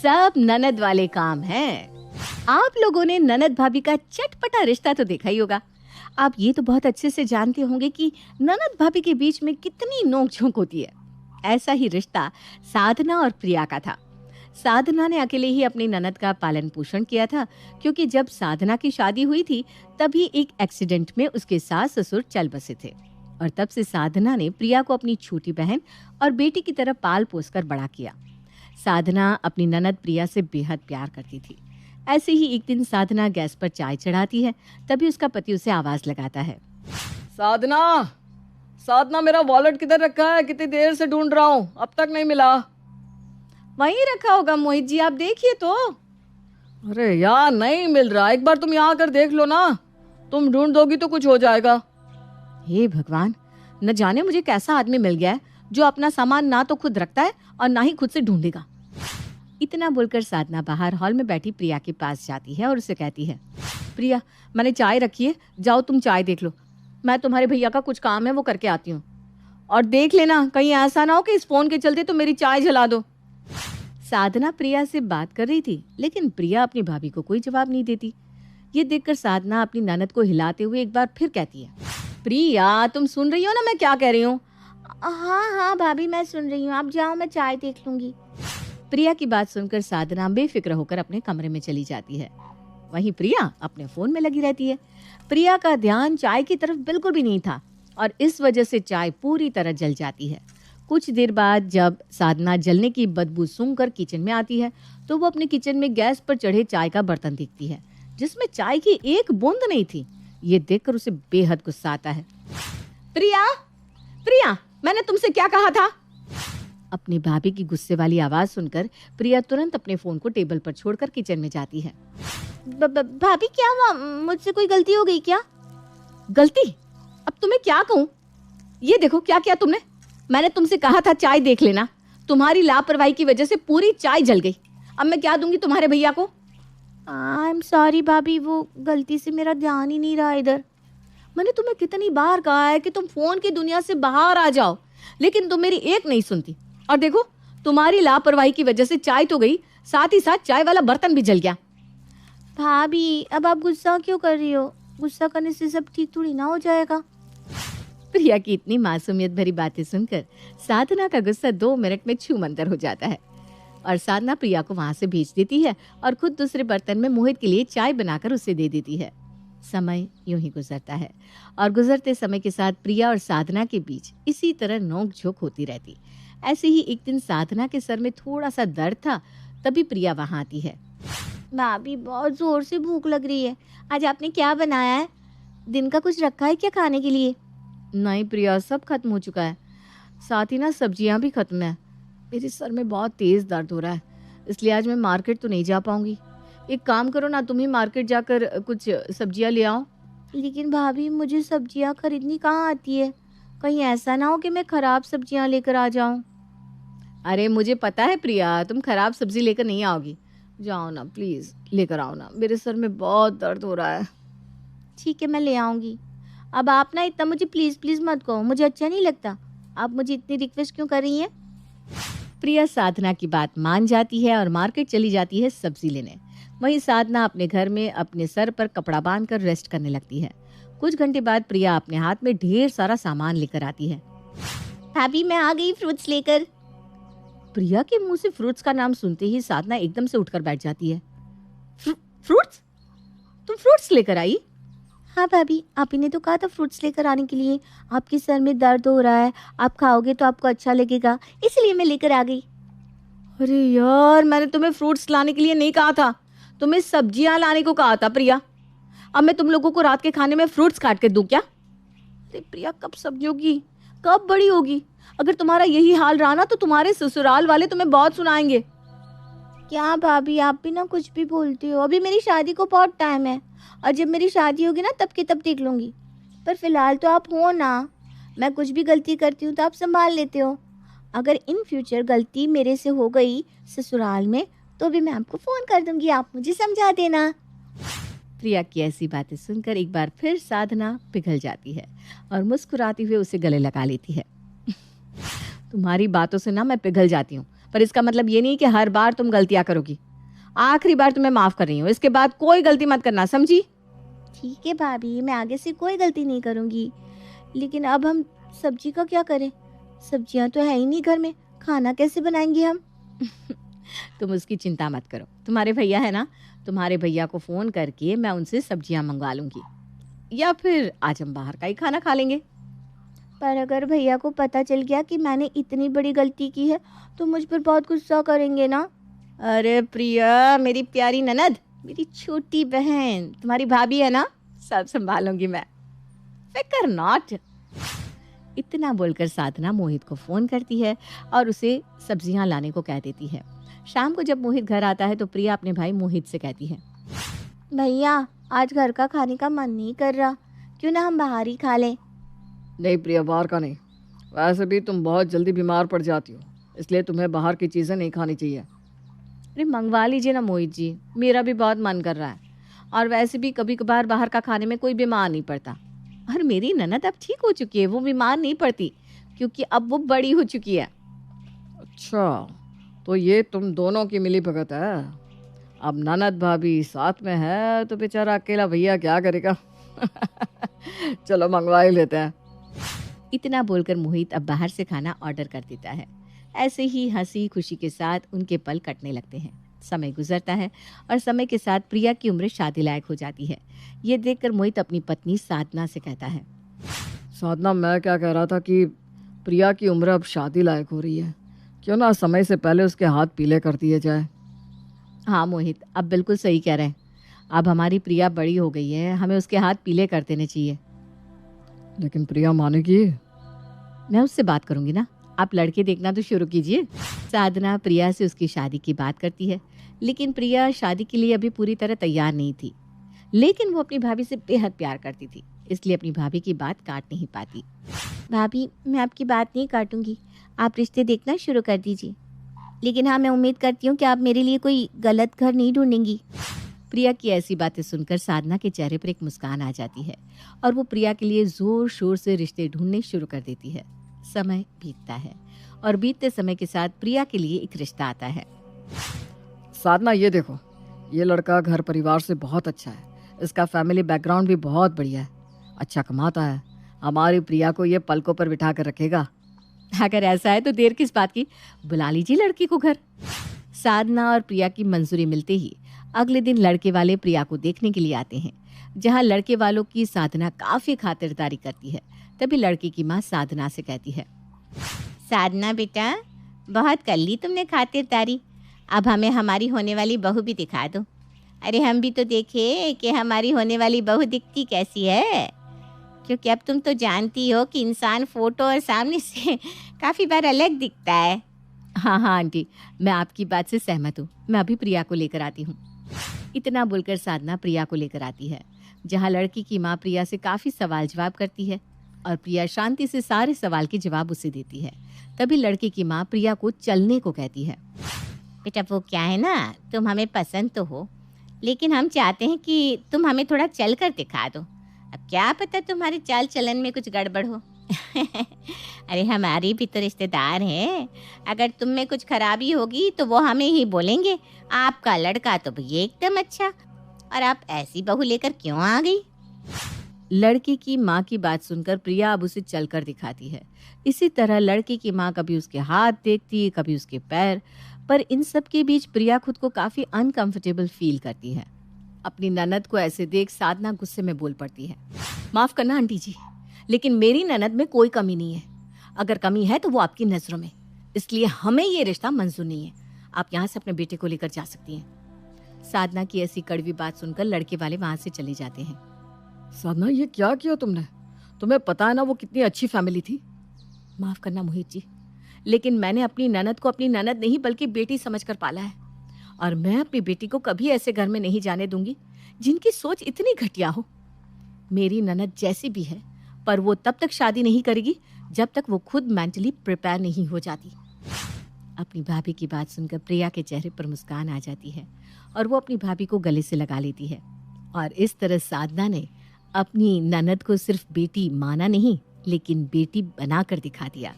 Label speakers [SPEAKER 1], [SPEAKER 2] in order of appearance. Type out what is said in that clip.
[SPEAKER 1] सब ननद वाले काम हैं। आप लोगों ने ननद भाभी का चटपटा रिश्ता तो देखा ही होगा। आप ये तो बहुत अच्छे से जानते होंगे कि ननद भाभी के बीच में कितनी नोक-झोंक होती है। ऐसा ही रिश्ता साधना और प्रिया का था। साधना ने अकेले ही अपनी ननद का पालन पोषण किया था, क्योंकि जब साधना की शादी हुई थी तभी एक एक्सीडेंट में उसके सास ससुर चल बसे थे और तब से साधना ने प्रिया को अपनी छोटी बहन और बेटी की तरह पाल पोस कर बड़ा किया। साधना अपनी ननद प्रिया से बेहद प्यार करती थी। ऐसे ही एक दिन साधना गैस पर चाय चढ़ाती है, तभी उसका पति उसे आवाज लगाता है।
[SPEAKER 2] साधना, साधना, मेरा वॉलेट किधर रखा है? कितनी देर से ढूंढ रहा हूँ, अब तक नहीं मिला।
[SPEAKER 1] वहीं रखा होगा मोहित जी, आप देखिए तो।
[SPEAKER 2] अरे यार, नहीं मिल रहा। एक बार तुम यहाँ आकर देख लो ना। तुम ढूंढ दोगी तो कुछ हो जाएगा।
[SPEAKER 1] हे भगवान, न जाने मुझे कैसा आदमी मिल गया है जो अपना सामान ना तो खुद रखता है और ना ही खुद से ढूंढेगा। इतना बोलकर साधना बाहर हॉल में बैठी प्रिया के पास जाती है और उसे कहती है, प्रिया, मैंने चाय रखी है, जाओ तुम चाय देख लो। मैं तुम्हारे भैया का कुछ काम है वो करके आती हूँ। और देख लेना कहीं ऐसा ना हो कि इस फोन के चलते तो मेरी चाय जला दो। साधना प्रिया से बात कर रही थी, लेकिन प्रिया अपनी भाभी को कोई जवाब नहीं देती। ये देखकर साधना अपनी ननद को हिलाते हुए एक बार फिर कहती है, प्रिया, तुम सुन रही हो ना मैं क्या कह रही हूँ?
[SPEAKER 3] हाँ हाँ भाभी, मैं सुन रही हूँ, आप जाओ, मैं चाय देख लूंगी।
[SPEAKER 1] प्रिया की बात सुनकर साधना बेफिक्र होकर अपने कमरे में चली जाती है। वहीं प्रिया अपने फोन में लगी रहती है। प्रिया का ध्यान चाय की तरफ बिल्कुल भी नहीं था और इस वजह से चाय पूरी तरह जल जाती है। कुछ देर बाद जब साधना जलने की बदबू सूंघकर किचन में आती है तो वो अपने किचन में गैस पर चढ़े चाय का बर्तन देखती है जिसमें चाय की एक बूंद नहीं थी। ये देखकर उसे बेहद गुस्सा आता है। प्रिया, प्रिया, मैंने तुमसे क्या कहा था? अपनी भाभी की गुस्से वाली आवाज सुनकर प्रिया तुरंत अपने फोन को टेबल पर छोड़कर किचन में जाती है।
[SPEAKER 3] भाभी, क्या हुआ? मुझसे कोई गलती हो गई क्या?
[SPEAKER 1] गलती? अब तुम्हें क्या कहूँ? ये देखो क्या किया तुमने। मैंने तुमसे कहा था चाय देख लेना, तुम्हारी लापरवाही की वजह से पूरी चाय जल गई। अब मैं क्या दूंगी तुम्हारे भैया को?
[SPEAKER 3] आई एम सॉरी भाभी, वो गलती से मेरा ध्यान ही नहीं रहा इधर।
[SPEAKER 1] मैंने तुम्हें कितनी बार कहा है कि तुम फोन की दुनिया से बाहर आ जाओ, लेकिन तुम मेरी एक नहीं सुनती। और देखो, तुम्हारी लापरवाही की वजह से चाय तो गई, साथ ही साथ चाय वाला बर्तन भी जल गया।
[SPEAKER 3] भाभी, अब आप गुस्सा क्यों कर रही हो? गुस्सा करने से सब ठीक थोड़ी ना हो जाएगा।
[SPEAKER 1] प्रिया की इतनी मासूमियत भरी बातें सुनकर साधना का गुस्सा 2 मिनट में छूमंतर हो जाता है और साधना प्रिया को वहां से भेज देती है और खुद दूसरे बर्तन में मोहित के लिए चाय बनाकर उसे दे देती है। समय यूं ही गुजरता है और गुजरते समय के साथ प्रिया और साधना के बीच इसी तरह नोक झोंक होती रहती। ऐसे ही एक दिन साधना के सर में थोड़ा सा दर्द था, तभी प्रिया वहां आती है।
[SPEAKER 3] भाभी, बहुत जोर से भूख लग रही है। आज आपने क्या बनाया है? दिन का कुछ रखा है क्या खाने के लिए?
[SPEAKER 1] नहीं प्रिया, सब खत्म हो चुका है, साथ ही ना सब्जियां भी खत्म है। मेरे सर में बहुत तेज दर्द हो रहा है, इसलिए आज मैं मार्केट तो नहीं जा पाऊंगी। एक काम करो ना, तुम ही मार्केट जाकर कुछ सब्जियां ले आओ।
[SPEAKER 3] लेकिन भाभी, मुझे सब्जियां खरीदनी कहाँ आती है? कहीं ऐसा ना हो कि मैं खराब सब्जियां लेकर आ जाऊं।
[SPEAKER 1] अरे मुझे पता है प्रिया, तुम खराब सब्जी लेकर नहीं आओगी। जाओ ना प्लीज, लेकर आओ ना, मेरे सर में बहुत दर्द हो रहा है।
[SPEAKER 3] ठीक है, मैं ले आऊंगी। अब आप ना इतना मुझे प्लीज प्लीज मत कहो, मुझे अच्छा नहीं लगता। आप मुझे इतनी रिक्वेस्ट क्यों कर रही हैं?
[SPEAKER 1] प्रिया साधना की बात मान जाती है और मार्केट चली जाती है सब्जी लेने। वहीं साधना अपने घर में अपने सर पर कपड़ा बांधकर रेस्ट करने लगती है। कुछ घंटे बाद प्रिया अपने हाथ में ढेर सारा सामान लेकर आती है।
[SPEAKER 3] भाभी, मैं आ गई फ्रूट्स लेकर।
[SPEAKER 1] प्रिया के मुंह से फ्रूट्स का नाम सुनते ही साधना एकदम से उठकर बैठ जाती है। फ्रूट्स? तुम फ्रूट्स लेकर आई?
[SPEAKER 3] हाँ भाभी, आप ही ने तो कहा था फ्रूट्स लेकर आने के लिए। आपके सर में दर्द हो रहा है, आप खाओगे तो आपको अच्छा लगेगा, इसलिए मैं लेकर आ गई।
[SPEAKER 1] अरे यार, मैंने तुम्हें फ्रूट्स लाने के लिए नहीं कहा था, तुम्हें सब्जियां लाने को कहा था प्रिया। अब मैं तुम लोगों को रात के खाने में फ्रूट्स काट के दूं क्या? अरे प्रिया, कब सब्जी होगी, कब बड़ी होगी? अगर तुम्हारा यही हाल रहा ना तो तुम्हारे ससुराल वाले तुम्हें बहुत सुनाएंगे।
[SPEAKER 3] क्या भाभी, आप भी ना कुछ भी बोलती हो। अभी मेरी शादी को बहुत टाइम है और जब मेरी शादी होगी ना तब की तब देख लूंगी। पर फिलहाल तो आप हो ना। मैं कुछ भी गलती करती हूँ तो आप संभाल लेते हो। अगर इन फ्यूचर गलती मेरे से हो गई ससुराल में तो भी मैं आपको फ़ोन कर दूंगी, आप मुझे समझा देना।
[SPEAKER 1] प्रिया की ऐसी बातें सुनकर एक बार फिर साधना पिघल जाती है और मुस्कुराती हुए उसे गले लगा लेती है। तुम्हारी बातों से ना मैं पिघल जाती हूँ, पर इसका मतलब ये नहीं कि हर बार तुम गलतियां करोगी। आखिरी बार तुम्हें माफ कर रही हूँ, इसके बाद कोई गलती मत करना, समझी?
[SPEAKER 3] ठीक है भाभी, मैं आगे से कोई गलती नहीं करूँगी। लेकिन अब हम सब्जी का क्या करें? सब्जियां तो है ही नहीं घर में, खाना कैसे बनाएंगे हम?
[SPEAKER 1] तुम उसकी चिंता मत करो, तुम्हारे भैया है ना, तुम्हारे भैया को फोन करके मैं उनसे सब्जियां मंगवा लूंगी, या फिर आज हम बाहर का ही खाना खा लेंगे।
[SPEAKER 3] पर अगर भैया को पता चल गया कि मैंने इतनी बड़ी गलती की है तो मुझ पर बहुत गुस्सा करेंगे ना।
[SPEAKER 1] अरे प्रिया, मेरी प्यारी ननद, मेरी छोटी बहन, तुम्हारी भाभी है ना, सब संभालूंगी मैं, फिकर नॉट। इतना बोलकर साधना मोहित को फोन करती है और उसे सब्जियां लाने को कह देती है। शाम को जब मोहित घर आता है तो प्रिया अपने भाई मोहित से कहती है,
[SPEAKER 3] भैया आज घर का खाने का मन नहीं कर रहा, क्यों ना हम बाहर ही खा लें?
[SPEAKER 2] नहीं प्रिया, बाहर का नहीं। वैसे भी तुम बहुत जल्दी बीमार पड़ जाती हो, इसलिए तुम्हें बाहर की चीज़ें नहीं खानी चाहिए।
[SPEAKER 1] अरे मंगवा लीजिए ना मोहित जी, मेरा भी बहुत मन कर रहा है, और वैसे भी कभी कभार बाहर का खाने में कोई बीमार नहीं पड़ता। और मेरी ननद अब ठीक हो चुकी है, वो बीमार नहीं पड़ती क्योंकि अब वो बड़ी हो चुकी है।
[SPEAKER 2] अच्छा, तो ये तुम दोनों की मिली भगत है। अब ननद भाभी साथ में है तो बेचारा अकेला भैया क्या करेगा। चलो मंगवा ही लेते हैं।
[SPEAKER 1] इतना बोलकर मोहित अब बाहर से खाना ऑर्डर कर देता है। ऐसे ही हंसी खुशी के साथ उनके पल कटने लगते हैं। समय गुजरता है और समय के साथ प्रिया की उम्र शादी लायक हो जाती है। ये देखकर मोहित अपनी पत्नी साधना से कहता है,
[SPEAKER 2] साधना, मैं क्या कह रहा था कि प्रिया की उम्र अब शादी लायक हो रही है, क्यों ना समय से पहले उसके हाथ पीले कर दिए जाए।
[SPEAKER 1] हाँ मोहित, अब बिल्कुल सही कह रहे हैं। अब हमारी प्रिया बड़ी हो गई है, हमें उसके हाथ पीले कर देने चाहिए।
[SPEAKER 2] लेकिन प्रिया मानेगी?
[SPEAKER 1] मैं उससे बात करूंगी ना, आप लड़के देखना तो शुरू कीजिए। साधना प्रिया से उसकी शादी की बात करती है, लेकिन प्रिया शादी के लिए अभी पूरी तरह तैयार नहीं थी। लेकिन वो अपनी भाभी से बेहद प्यार करती थी, इसलिए अपनी भाभी की बात काट नहीं पाती।
[SPEAKER 3] भाभी, मैं आपकी बात नहीं काटूंगी, आप रिश्ते देखना शुरू कर दीजिए। लेकिन हाँ, मैं उम्मीद करती हूँ कि आप मेरे लिए कोई गलत घर नहीं ढूंढेंगी।
[SPEAKER 1] प्रिया की ऐसी बातें सुनकर साधना के चेहरे पर एक मुस्कान आ जाती है और वो प्रिया के लिए जोर शोर से रिश्ते ढूंढने शुरू कर देती है। समय बीतता है और बीतते समय के साथ प्रिया के लिए एक रिश्ता आता है।
[SPEAKER 2] साधना, ये देखो, ये लड़का घर परिवार से बहुत अच्छा है, इसका फैमिली बैकग्राउंड भी बहुत बढ़िया है, अच्छा कमाता है, हमारी प्रिया को ये पलकों पर बिठा कर रखेगा।
[SPEAKER 1] अगर ऐसा है तो देर किस बात की, बुला लीजिए लड़की को घर। साधना और प्रिया की मंजूरी मिलते ही अगले दिन लड़के वाले प्रिया को देखने के लिए आते हैं। जहां लड़के वालों की साधना काफी खातिरदारी करती है, तभी लड़की की माँ साधना से कहती है,
[SPEAKER 3] साधना बेटा, बहुत कर ली तुमने खातिरदारी, अब हमें हमारी होने वाली बहू भी दिखा दो। अरे हम भी तो देखे कि हमारी होने वाली बहू दिखती कैसी है, क्योंकि अब तुम तो जानती हो कि इंसान फोटो और सामने से काफ़ी बार अलग दिखता है।
[SPEAKER 1] हाँ हाँ आंटी, मैं आपकी बात से सहमत हूँ, मैं अभी प्रिया को लेकर आती हूँ। इतना बोलकर साधना प्रिया को लेकर आती है, जहाँ लड़की की माँ प्रिया से काफ़ी सवाल जवाब करती है और प्रिया शांति से सारे सवाल के जवाब उसे देती है। तभी लड़की की माँ प्रिया को चलने को कहती है।
[SPEAKER 3] बेटा वो क्या है ना, तुम हमें पसंद तो हो, लेकिन हम चाहते हैं कि तुम हमें थोड़ा चल कर दिखा दो। अब क्या पता तुम्हारे चाल चलन में कुछ गड़बड़ हो। अरे हमारी भी तो रिश्तेदार हैं, अगर तुम में कुछ खराबी होगी तो वो हमें ही बोलेंगे। आपका लड़का तो भैया एकदम अच्छा, और आप ऐसी बहू लेकर क्यों आ गई?
[SPEAKER 1] लड़की की माँ की बात सुनकर प्रिया अब उसे चलकर दिखाती है। इसी तरह लड़की की माँ कभी उसके हाथ देखती, कभी उसके पैर, पर इन सब के बीच प्रिया खुद को काफी अनकंफर्टेबल फील करती है। अपनी ननद को ऐसे देख साधना गुस्से में बोल पड़ती है, माफ करना आंटी जी, लेकिन मेरी ननद में कोई कमी नहीं है, अगर कमी है तो वो आपकी नजरों में, इसलिए हमें ये रिश्ता मंजूर नहीं है। आप यहाँ से अपने बेटे को लेकर जा सकती हैं। साधना की ऐसी कड़वी बात सुनकर लड़के वाले वहां से चले जाते हैं।
[SPEAKER 2] साधना, ये क्या किया तुमने? तुम्हें पता है ना वो कितनी अच्छी फैमिली थी।
[SPEAKER 1] माफ करना मोहित जी, लेकिन मैंने अपनी ननद को अपनी ननद नहीं बल्कि बेटी समझकर पाला है, और मैं अपनी बेटी को कभी ऐसे घर में नहीं जाने दूंगी जिनकी सोच इतनी घटिया हो। मेरी ननद जैसी भी है, पर वो तब तक शादी नहीं करेगी जब तक वो खुद मेंटली प्रिपेयर नहीं हो जाती। अपनी भाभी की बात सुनकर प्रिया के चेहरे पर मुस्कान आ जाती है और वो अपनी भाभी को गले से लगा लेती है। और इस तरह साधना ने अपनी ननद को सिर्फ बेटी माना नहीं, लेकिन बेटी बनाकर दिखा दिया।